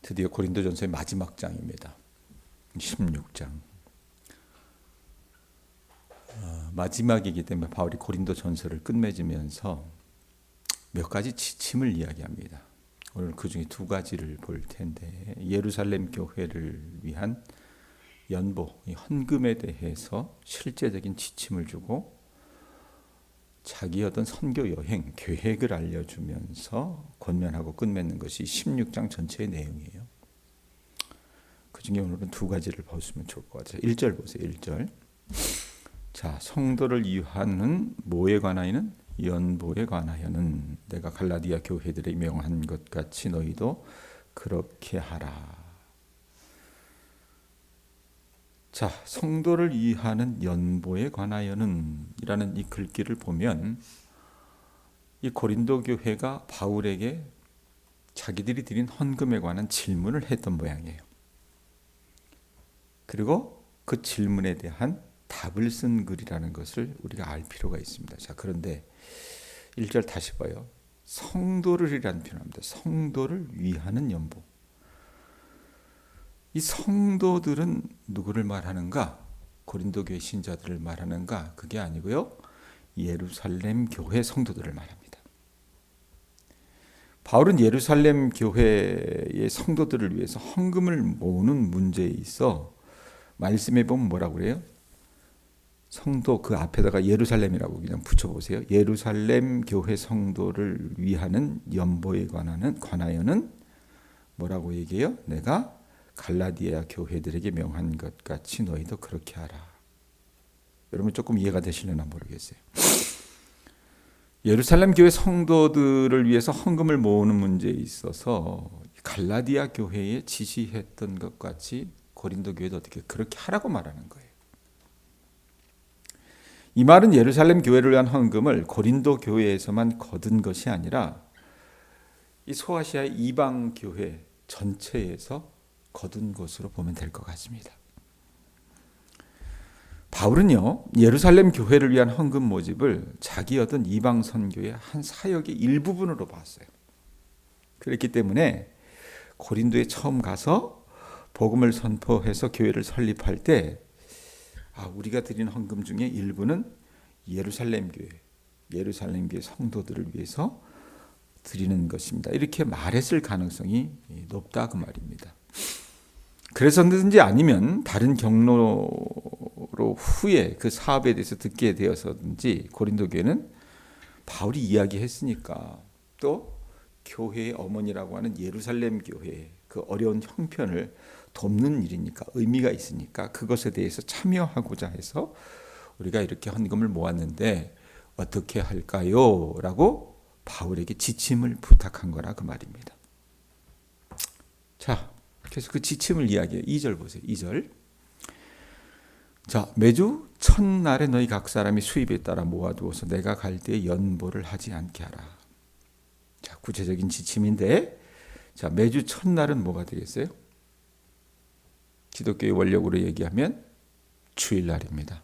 드디어 고린도전서의 마지막 장입니다. 16장. 마지막이기 때문에 바울이 고린도전서를 끝맺으면서 몇 가지 지침을 이야기합니다. 오늘 그 중에 두 가지를 볼 텐데, 예루살렘 교회를 위한 연보, 헌금에 대해서 실제적인 지침을 주고 자기 어떤 선교 여행 계획을 알려주면서 권면하고 끝맺는 것이 16장 전체의 내용이에요. 그 중에 오늘은 두 가지를 보시면 좋을 것 같아요. 1절 보세요. 1절. 자, 성도를 위하는 뭐에 관하여는? 연보에 관하여는 내가 갈라디아 교회들에 명한 것 같이 너희도 그렇게 하라. 자, 성도를 위하는 연보에 관하여는 이라는 이 글귀를 보면 이 고린도 교회가 바울에게 자기들이 드린 헌금에 관한 질문을 했던 모양이에요. 그리고 그 질문에 대한 답을 쓴 글이라는 것을 우리가 알 필요가 있습니다. 자, 그런데 1절 다시 봐요. 성도를이라는 표현합니다. 성도를 위하는 연보. 이 성도들은 누구를 말하는가? 고린도 교회 신자들을 말하는가? 그게 아니고요. 예루살렘 교회 성도들을 말합니다. 바울은 예루살렘 교회의 성도들을 위해서 헌금을 모으는 문제에 있어 말씀해 보면 뭐라고 그래요? 성도 그 앞에다가 예루살렘이라고 그냥 붙여보세요. 예루살렘 교회 성도를 위하는 연보에 관하여는 뭐라고 얘기해요? 내가 갈라디아 교회들에게 명한 것 같이 너희도 그렇게 하라. 여러분 조금 이해가 되시려나 모르겠어요. 예루살렘 교회 성도들을 위해서 헌금을 모으는 문제에 있어서 갈라디아 교회에 지시했던 것 같이 고린도 교회도 어떻게 그렇게 하라고 말하는 거예요. 이 말은 예루살렘 교회를 위한 헌금을 고린도 교회에서만 거둔 것이 아니라 이 소아시아의 이방 교회 전체에서 거둔 것으로 보면 될 것 같습니다. 바울은요, 예루살렘 교회를 위한 헌금 모집을 자기 어떤 이방 선교의 한 사역의 일부분으로 봤어요. 그렇기 때문에 고린도에 처음 가서 복음을 선포해서 교회를 설립할 때 우리가 드린 헌금 중에 일부는 예루살렘 교회 성도들을 위해서 드리는 것입니다. 이렇게 말했을 가능성이 높다 그 말입니다. 그래서든지 아니면 다른 경로로 후에 그 사업에 대해서 듣게 되어서든지 고린도 교회는 바울이 이야기했으니까 또 교회의 어머니라고 하는 예루살렘 교회의 그 어려운 형편을 돕는 일이니까 의미가 있으니까 그것에 대해서 참여하고자 해서 우리가 이렇게 헌금을 모았는데 어떻게 할까요? 라고 바울에게 지침을 부탁한 거라 그 말입니다. 자, 그래서 그 지침을 이야기해요. 2절 보세요. 2절. 자, 매주 첫날에 너희 각 사람이 수입에 따라 모아두어서 내가 갈 때에 연보를 하지 않게 하라. 자, 구체적인 지침인데, 자, 매주 첫날은 뭐가 되겠어요? 기독교의 원력으로 얘기하면 주일날입니다.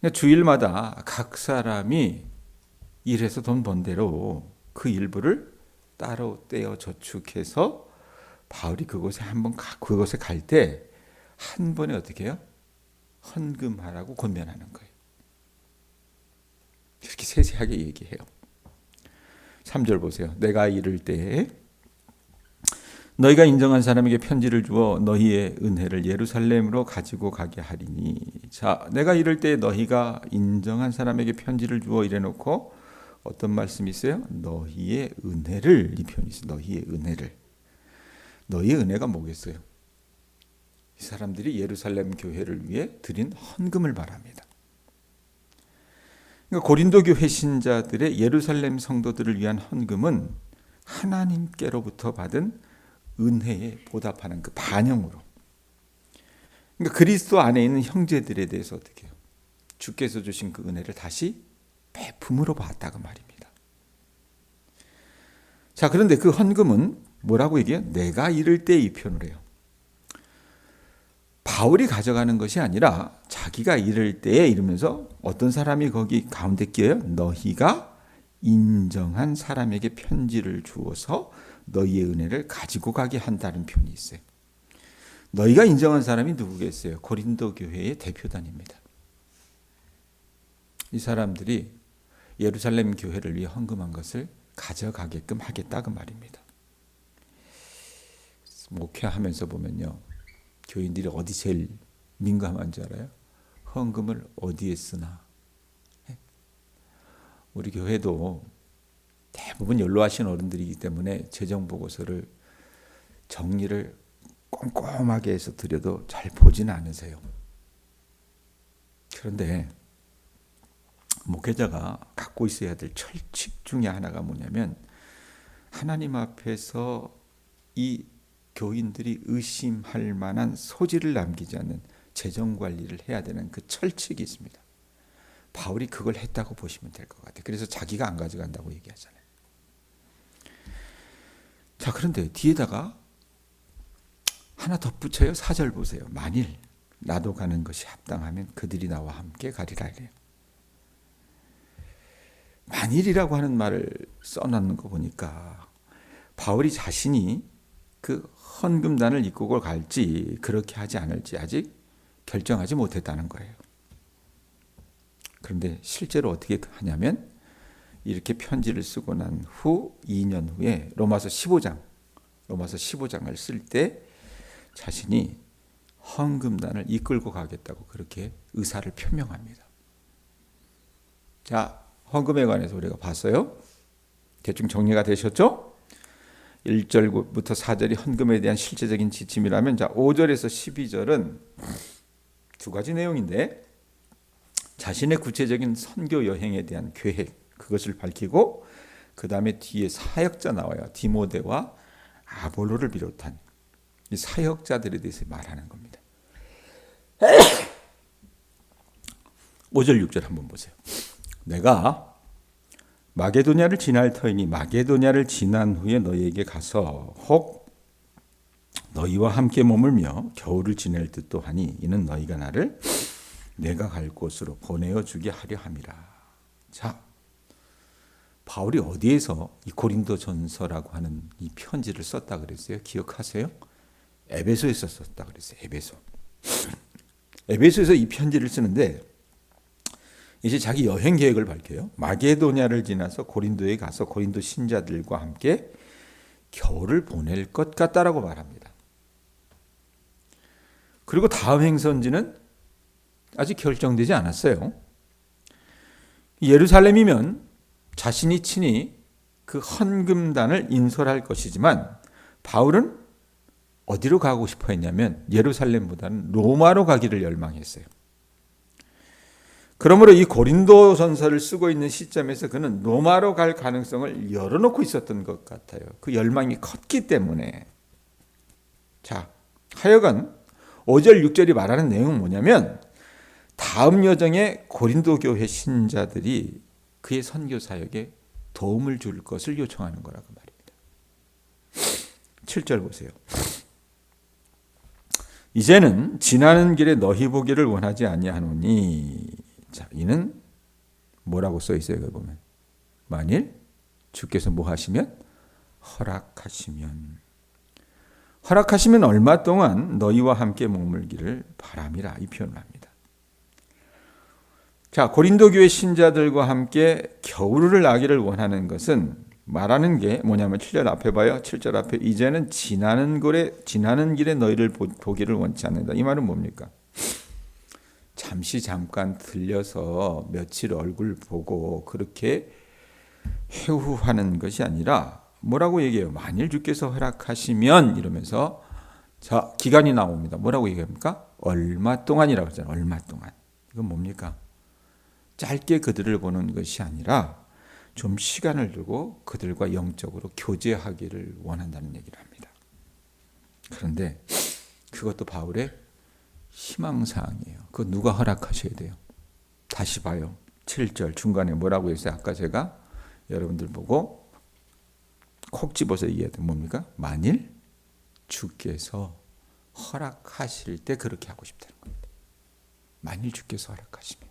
네. 주일마다 각 사람이 일해서 돈 번 대로 그 일부를 따로 떼어 저축해서 바울이 그곳에 갈 때 한 번에 어떻게 해요? 헌금하라고 권면하는 거예요. 이렇게 세세하게 얘기해요. 3절 보세요. 내가 이를 때에 너희가 인정한 사람에게 편지를 주어 너희의 은혜를 예루살렘으로 가지고 가게 하리니. 자, 내가 이럴 때 너희가 인정한 사람에게 편지를 주어 이래놓고 어떤 말씀이 있어요? 너희의 은혜를, 이 표현이 있어요. 너희의 은혜를. 너희의 은혜가 뭐겠어요? 이 사람들이 예루살렘 교회를 위해 드린 헌금을 말합니다. 그러니까 고린도 교회 신자들의 예루살렘 성도들을 위한 헌금은 하나님께로부터 받은 은혜에 보답하는 그 반영으로. 그러니까 그리스도 안에 있는 형제들에 대해서 어떻게 해요? 주께서 주신 그 은혜를 다시 배품으로 받았다고 말입니다. 자, 그런데 그 헌금은 뭐라고 얘기해요? 내가 이를 때 이 표현을 해요. 바울이 가져가는 것이 아니라 자기가 이를 때에 이러면서 어떤 사람이 거기 가운데 끼어요? 너희가 인정한 사람에게 편지를 주어서 너희의 은혜를 가지고 가게 한다는 표현이 있어요. 너희가 인정한 사람이 누구겠어요? 고린도 교회의 대표단입니다. 이 사람들이 예루살렘 교회를 위해 헌금한 것을 가져가게끔 하겠다 그 말입니다. 목회하면서 보면요, 교인들이 어디 제일 민감한 줄 알아요? 헌금을 어디에 쓰나. 우리 교회도 대부분 연로하신 어른들이기 때문에 재정 보고서를 정리를 꼼꼼하게 해서 드려도 잘 보지는 않으세요. 그런데 목회자가 갖고 있어야 될 철칙 중에 하나가 뭐냐면, 하나님 앞에서 이 교인들이 의심할 만한 소지를 남기지 않는 재정 관리를 해야 되는 그 철칙이 있습니다. 바울이 그걸 했다고 보시면 될 것 같아요. 그래서 자기가 안 가져간다고 얘기하잖아요. 자, 그런데 뒤에다가 하나 덧붙여요. 4절 보세요. 만일 나도 가는 것이 합당하면 그들이 나와 함께 가리라 이래요. 만일이라고 하는 말을 써놨는 거 보니까 바울이 자신이 그 헌금단을 이끌고 갈지 그렇게 하지 않을지 아직 결정하지 못했다는 거예요. 그런데 실제로 어떻게 하냐면, 이렇게 편지를 쓰고 난 후 2년 후에 로마서 15장을 쓸 때 자신이 헌금단을 이끌고 가겠다고 그렇게 의사를 표명합니다. 자, 헌금에 관해서 우리가 봤어요. 대충 정리가 되셨죠? 1절부터 4절이 헌금에 대한 실제적인 지침이라면, 자, 5절에서 12절은 두 가지 내용인데, 자신의 구체적인 선교 여행에 대한 계획, 그것을 밝히고, 그 다음에 뒤에 사역자 나와요. 디모데와 아볼로를 비롯한 이 사역자들에 대해서 말하는 겁니다. 5절 6절 한번 보세요. 내가 마게도냐를 지날 터이니 마게도냐를 지난 후에 너희에게 가서 혹 너희와 함께 머물며 겨울을 지낼 듯도 하니 이는 너희가 나를 내가 갈 곳으로 보내어 주게 하려 함이라. 자, 바울이 어디에서 이 고린도전서라고 하는 이 편지를 썼다 그랬어요? 기억하세요? 에베소에서 썼다 그랬어요. 에베소에서 이 편지를 쓰는데, 이제 자기 여행 계획을 밝혀요. 마게도냐를 지나서 고린도에 가서 고린도 신자들과 함께 겨울을 보낼 것 같다라고 말합니다. 그리고 다음 행선지는 아직 결정되지 않았어요. 예루살렘이면 자신이 친히 그 헌금단을 인솔할 것이지만, 바울은 어디로 가고 싶어 했냐면 예루살렘보다는 로마로 가기를 열망했어요. 그러므로 이 고린도전서를 쓰고 있는 시점에서 그는 로마로 갈 가능성을 열어놓고 있었던 것 같아요. 그 열망이 컸기 때문에. 자, 하여간 5절 6절이 말하는 내용은 뭐냐면, 다음 여정에 고린도 교회 신자들이 그의 선교 사역에 도움을 줄 것을 요청하는 거라고 말입니다. 7절 보세요. 이제는 지나는 길에 너희 보기를 원하지 아니하노니. 자, 이는 뭐라고 써 있어요? 여기 보면 만일 주께서 뭐 하시면? 허락하시면 얼마 동안 너희와 함께 머물기를 바람이라 이 표현을 합니다. 자, 고린도 교회 신자들과 함께 겨울을 나기를 원하는 것은 말하는 게 뭐냐면 7절 앞에 봐요. 7절 앞에 이제는 지나는 길에 너희를 보기를 원치 않는다. 이 말은 뭡니까? 잠깐 들려서 며칠 얼굴 보고 그렇게 회후하는 것이 아니라 뭐라고 얘기해요? 만일 주께서 허락하시면 이러면서, 자, 기간이 나옵니다. 뭐라고 얘기합니까? 얼마 동안이라고 하잖아요. 얼마 동안. 이건 뭡니까? 짧게 그들을 보는 것이 아니라 좀 시간을 두고 그들과 영적으로 교제하기를 원한다는 얘기를 합니다. 그런데 그것도 바울의 희망사항이에요. 그거 누가 허락하셔야 돼요? 다시 봐요. 7절 중간에 뭐라고 했어요? 아까 제가 여러분들 보고 콕 집어서 얘기해도 뭡니까? 만일 주께서 허락하실 때 그렇게 하고 싶다는 겁니다. 만일 주께서 허락하시면.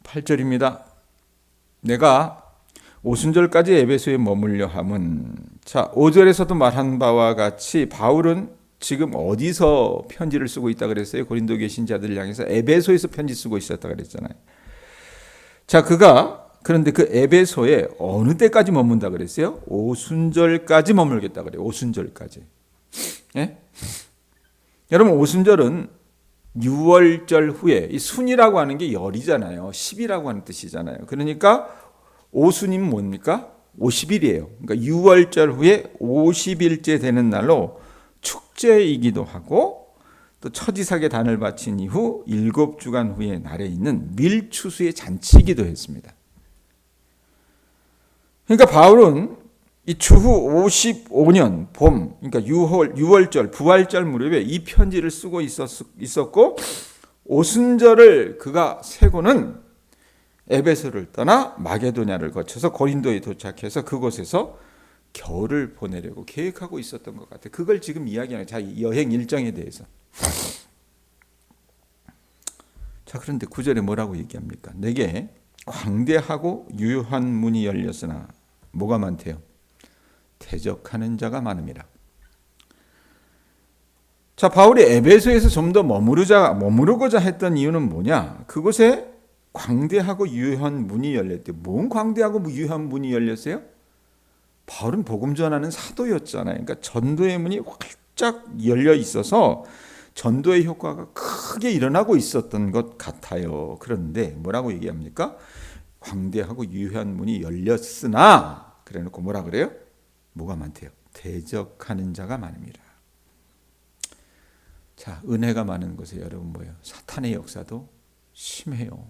8절입니다. 내가 오순절까지 에베소에 머물려 함은, 자, 5절에서도 말한 바와 같이 바울은 지금 어디서 편지를 쓰고 있다 그랬어요? 고린도 계신 자들을 향해서 에베소에서 편지 쓰고 있었다 그랬잖아요. 자, 그런데 그 에베소에 어느 때까지 머문다 그랬어요? 오순절까지 머물겠다 그래요. 오순절까지. 예? 여러분, 오순절은 6월절 후에, 이 순이라고 하는 게 열이잖아요. 10이라고 하는 뜻이잖아요. 그러니까 오순이면 뭡니까? 50일이에요. 그러니까 6월절 후에 50일째 되는 날로 축제이기도 하고, 또 처지삭의 단을 바친 이후 7주간 후의 날에 있는 밀추수의 잔치이기도 했습니다. 그러니까 바울은 이 추후 55년 봄, 그러니까 6월절, 부활절 무렵에 이 편지를 쓰고 있었고, 오순절을 그가 세고는 에베소를 떠나 마게도냐를 거쳐서 고린도에 도착해서 그곳에서 겨울을 보내려고 계획하고 있었던 것 같아요. 그걸 지금 이야기하는 자기 여행 일정에 대해서. 자, 그런데 9절에 뭐라고 얘기합니까? 내게 광대하고 유효한 문이 열렸으나 뭐가 많대요? 대적하는 자가 많음이라. 자, 바울이 에베소에서 좀 더 머무르고자 했던 이유는 뭐냐? 그곳에 광대하고 유효한 문이 열렸대. 뭔 광대하고 유효한 문이 열렸어요? 바울은 복음 전하는 사도였잖아요. 그러니까 전도의 문이 활짝 열려 있어서 전도의 효과가 크게 일어나고 있었던 것 같아요. 그런데 뭐라고 얘기합니까? 광대하고 유효한 문이 열렸으나, 그래놓고 뭐라 그래요? 뭐가 많대요? 대적하는 자가 많음이라. 자, 은혜가 많은 곳에 여러분 뭐예요? 사탄의 역사도 심해요.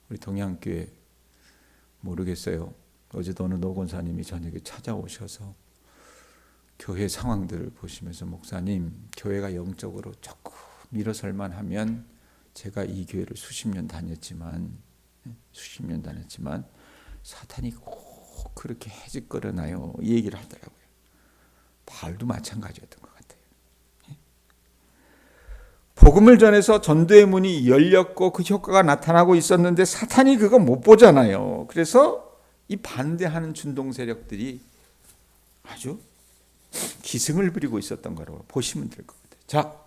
우리 동양교회 모르겠어요. 어제도 어느 노건사님이 저녁에 찾아오셔서 교회 상황들을 보시면서, 목사님, 교회가 영적으로 조금 일어설만 하면, 제가 이 교회를 수십 년 다녔지만 사탄이 꼭 그렇게 해집거려나요? 이 얘기를 하더라고요. 바울도 마찬가지였던 것 같아요. 복음을 전해서 전도의 문이 열렸고 그 효과가 나타나고 있었는데 사탄이 그거 못 보잖아요. 그래서 이 반대하는 준동 세력들이 아주 기승을 부리고 있었던 거라고 보시면 될 것 같아요. 자,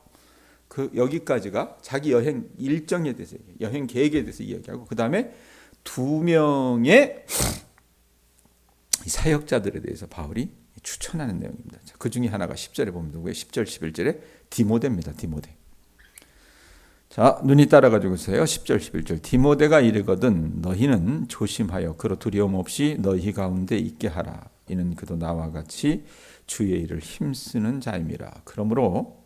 여기까지가 자기 여행 일정에 대해서, 여행 계획에 대해서 이야기하고, 그 다음에 2명의 사역자들에 대해서 바울이 추천하는 내용입니다. 그 중에 하나가 10절에 보면 누구예요? 10절, 11절에 디모데입니다. 디모데. 자, 눈이 따라가지고 있어요. 10절, 11절. 디모데가 이르거든 너희는 조심하여 그로 두려움 없이 너희 가운데 있게 하라. 이는 그도 나와 같이 주의 일을 힘쓰는 자임이라. 그러므로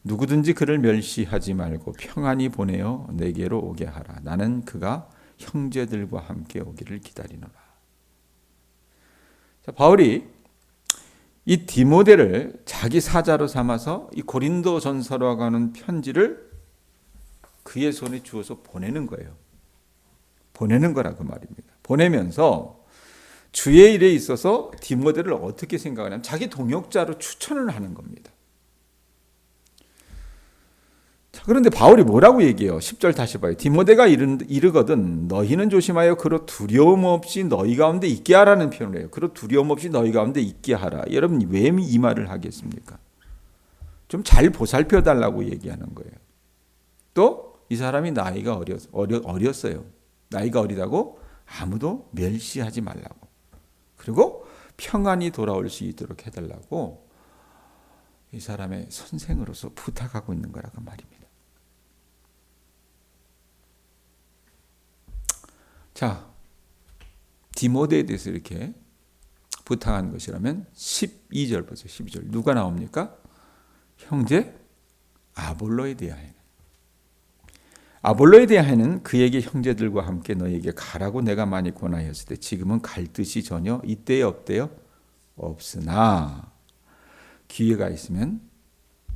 누구든지 그를 멸시하지 말고 평안히 보내어 내게로 오게 하라. 나는 그가 형제들과 함께 오기를 기다리노라. 자, 바울이 이 디모데를 자기 사자로 삼아서 이 고린도 전서로 가는 편지를 그의 손에 주어서 보내는 거예요. 보내는 거라 그 말입니다. 보내면서 주의 일에 있어서 디모데를 어떻게 생각하냐면 자기 동역자로 추천을 하는 겁니다. 자, 그런데 바울이 뭐라고 얘기해요? 10절 다시 봐요. 디모데가 이르거든 너희는 조심하여 그로 두려움 없이 너희 가운데 있게 하라는 표현을 해요. 그로 두려움 없이 너희 가운데 있게 하라. 여러분, 왜 이 말을 하겠습니까? 좀 잘 보살펴 달라고 얘기하는 거예요. 또 이 사람이 나이가 어렸어요. 나이가 어리다고 아무도 멸시하지 말라고. 그리고 평안히 돌아올 수 있도록 해달라고 이 사람의 선생으로서 부탁하고 있는 거라고 말입니다. 자, 디모데에 대해서 이렇게 부탁한 것이라면 12절 보세요. 12절 누가 나옵니까? 형제 아볼로에 대하여. 아볼로에 대하여는 그에게 형제들과 함께 너에게 가라고 내가 많이 권하였을 때 지금은 갈 뜻이 전혀 이때에 없대요. 없으나 기회가 있으면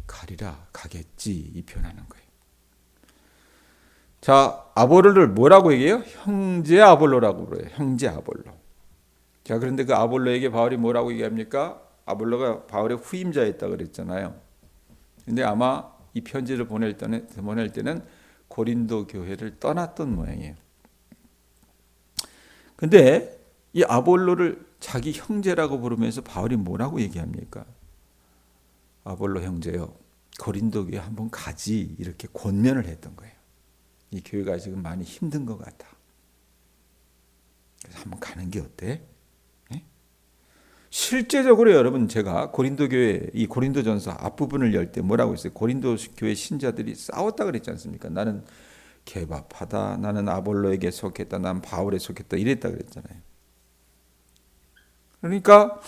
가리라, 가겠지, 이 표현하는 거예요. 자, 아볼로를 뭐라고 얘기해요? 형제 아볼로라고 그래요. 형제 아볼로. 자, 그런데 그 아볼로에게 바울이 뭐라고 얘기합니까? 아볼로가 바울의 후임자였다 그랬잖아요. 근데 아마 이 편지를 보낼 때는 고린도 교회를 떠났던 모양이에요. 근데 이 아볼로를 자기 형제라고 부르면서 바울이 뭐라고 얘기합니까? 아볼로 형제요, 고린도 교회 한번 가지, 이렇게 권면을 했던 거예요. 이 교회가 지금 많이 힘든 것 같아. 그래서 한번 가는 게 어때? 네? 실제적으로 여러분, 제가 고린도 교회 이 고린도전서 앞부분을 열 때 뭐라고 했어요? 고린도 교회 신자들이 싸웠다 그랬지 않습니까? 나는 개밥하다, 나는 아볼로에게 속했다, 난 바울에 속했다, 이랬다 그랬잖아요. 그러니까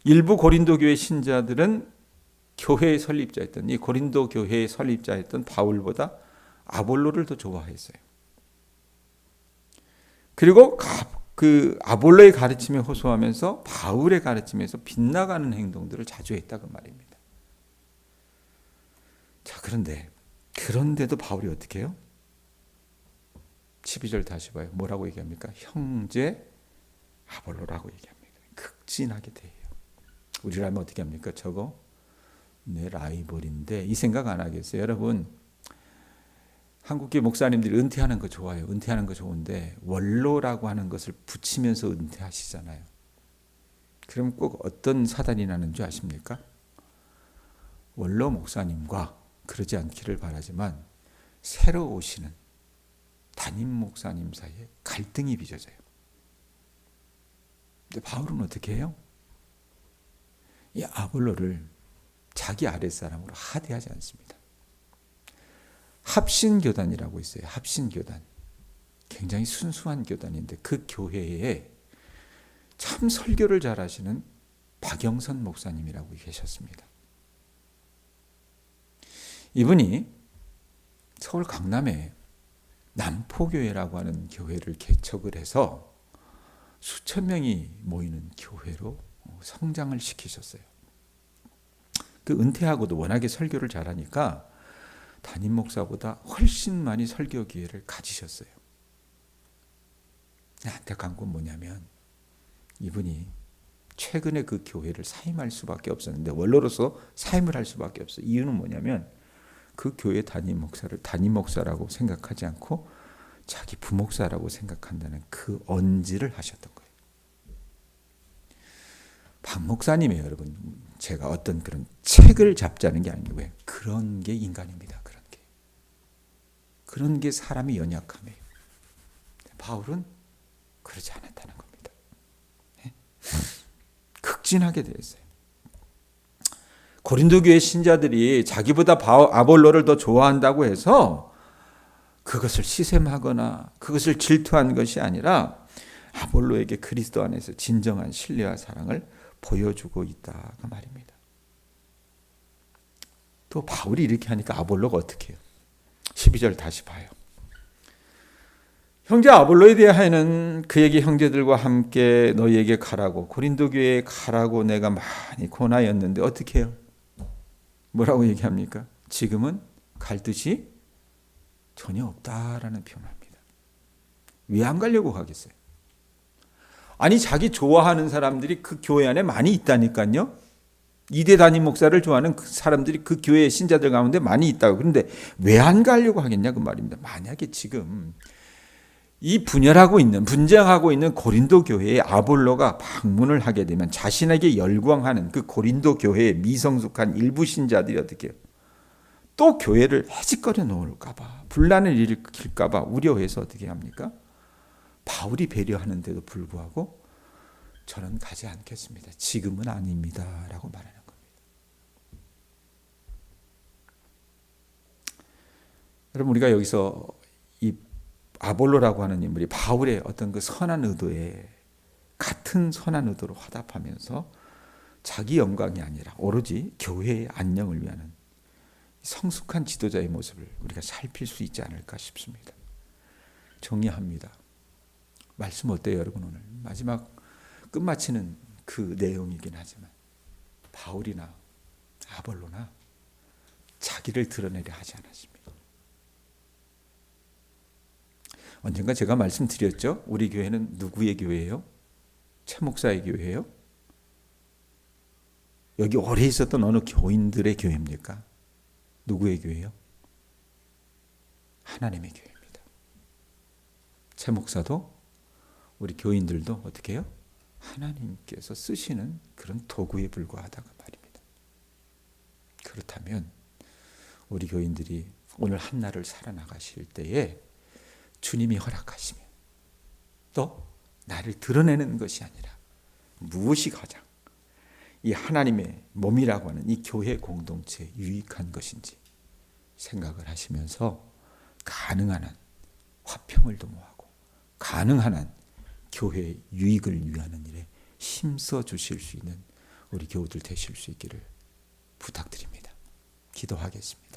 일부 고린도 교회 신자들은 교회의 설립자였던, 이 고린도 교회의 설립자였던 바울보다 아볼로를 더 좋아했어요. 그리고 그 아볼로의 가르침에 호소하면서 바울의 가르침에서 빗나가는 행동들을 자주 했다고 말입니다. 자, 그런데도 바울이 어떻게 해요? 12절 다시 봐요. 뭐라고 얘기합니까? 형제 아볼로라고 얘기합니다. 극진하게 대해요. 우리라면 어떻게 합니까? 저거 내 라이벌인데, 이 생각 안 하겠어요? 여러분, 한국계 목사님들이 은퇴하는 거 좋아해요. 은퇴하는 거 좋은데 원로라고 하는 것을 붙이면서 은퇴하시잖아요. 그럼 꼭 어떤 사단이 나는 줄 아십니까? 원로 목사님과, 그러지 않기를 바라지만, 새로 오시는 담임 목사님 사이에 갈등이 빚어져요. 근데 바울은 어떻게 해요? 이 아볼로를 자기 아랫사람으로 하대하지 않습니다. 합신교단이라고 있어요. 합신교단. 굉장히 순수한 교단인데 그 교회에 참 설교를 잘하시는 박영선 목사님이라고 계셨습니다. 이분이 서울 강남에 남포교회라고 하는 교회를 개척을 해서 수천 명이 모이는 교회로 성장을 시키셨어요. 그 은퇴하고도 워낙에 설교를 잘하니까 담임 목사보다 훨씬 많이 설교 기회를 가지셨어요. 안타까운 건 뭐냐면, 이분이 최근에 그 교회를 사임할 수밖에 없었는데, 원로로서 사임을 할 수밖에 없어요. 이유는 뭐냐면, 그 교회 담임 목사를 담임 목사라고 생각하지 않고 자기 부목사라고 생각한다는 그 언지를 하셨던 거예요. 박 목사님이에요, 여러분. 제가 어떤 그런 책을 잡자는 게 아니고, 그런 게 인간입니다. 그런 게 사람의 연약함이에요. 바울은 그러지 않았다는 겁니다. 극진하게 되었어요. 고린도 교회 신자들이 자기보다 아볼로를 더 좋아한다고 해서 그것을 시샘하거나 그것을 질투한 것이 아니라 아볼로에게 그리스도 안에서 진정한 신뢰와 사랑을 보여주고 있다 그 말입니다. 또 바울이 이렇게 하니까 아볼로가 어떻게 해요? 12절 다시 봐요. 형제 아볼로에 대하여는 그에게 형제들과 함께 너희에게 가라고, 고린도 교회에 가라고 내가 많이 권하였는데 어떻게 해요? 뭐라고 얘기합니까? 지금은 갈 뜻이 전혀 없다라는 표현을 합니다. 왜 안 가려고 하겠어요? 아니, 자기 좋아하는 사람들이 그 교회 안에 많이 있다니까요. 이대 담임 목사를 좋아하는 그 사람들이 그 교회의 신자들 가운데 많이 있다고. 그런데 왜 안 가려고 하겠냐 그 말입니다. 만약에 지금 이 분쟁하고 있는 고린도 교회에 아볼로가 방문을 하게 되면 자신에게 열광하는 그 고린도 교회의 미성숙한 일부 신자들이 어떻게 해요? 또 교회를 해직거려 놓을까 봐, 분란을 일으킬까 봐 우려해서 어떻게 합니까? 바울이 배려하는데도 불구하고 저는 가지 않겠습니다. 지금은 아닙니다. 라고 말하는 겁니다. 여러분, 우리가 여기서 이 아볼로라고 하는 인물이 바울의 어떤 그 선한 의도에 같은 선한 의도로 화답하면서 자기 영광이 아니라 오로지 교회의 안녕을 위하는 성숙한 지도자의 모습을 우리가 살필 수 있지 않을까 싶습니다. 정리합니다. 말씀 어때요, 여러분? 오늘 마지막 끝마치는 그 내용이긴 하지만 바울이나 아볼로나 자기를 드러내려 하지 않았습니다. 언젠가 제가 말씀드렸죠. 우리 교회는 누구의 교회예요? 최 목사의 교회예요? 여기 오래 있었던 어느 교인들의 교회입니까? 누구의 교회예요? 하나님의 교회입니다. 최 목사도 우리 교인들도 어떻게 해요? 하나님께서 쓰시는 그런 도구에 불과하다고 말입니다. 그렇다면 우리 교인들이 오늘 한날을 살아나가실 때에 주님이 허락하시면 또 나를 드러내는 것이 아니라 무엇이 가장 이 하나님의 몸이라고 하는 이 교회 공동체에 유익한 것인지 생각을 하시면서 가능한 한 화평을 도모하고 가능한 한 교회의 유익을 위하는 일에 힘써 주실 수 있는 우리 교우들 되실 수 있기를 부탁드립니다. 기도하겠습니다.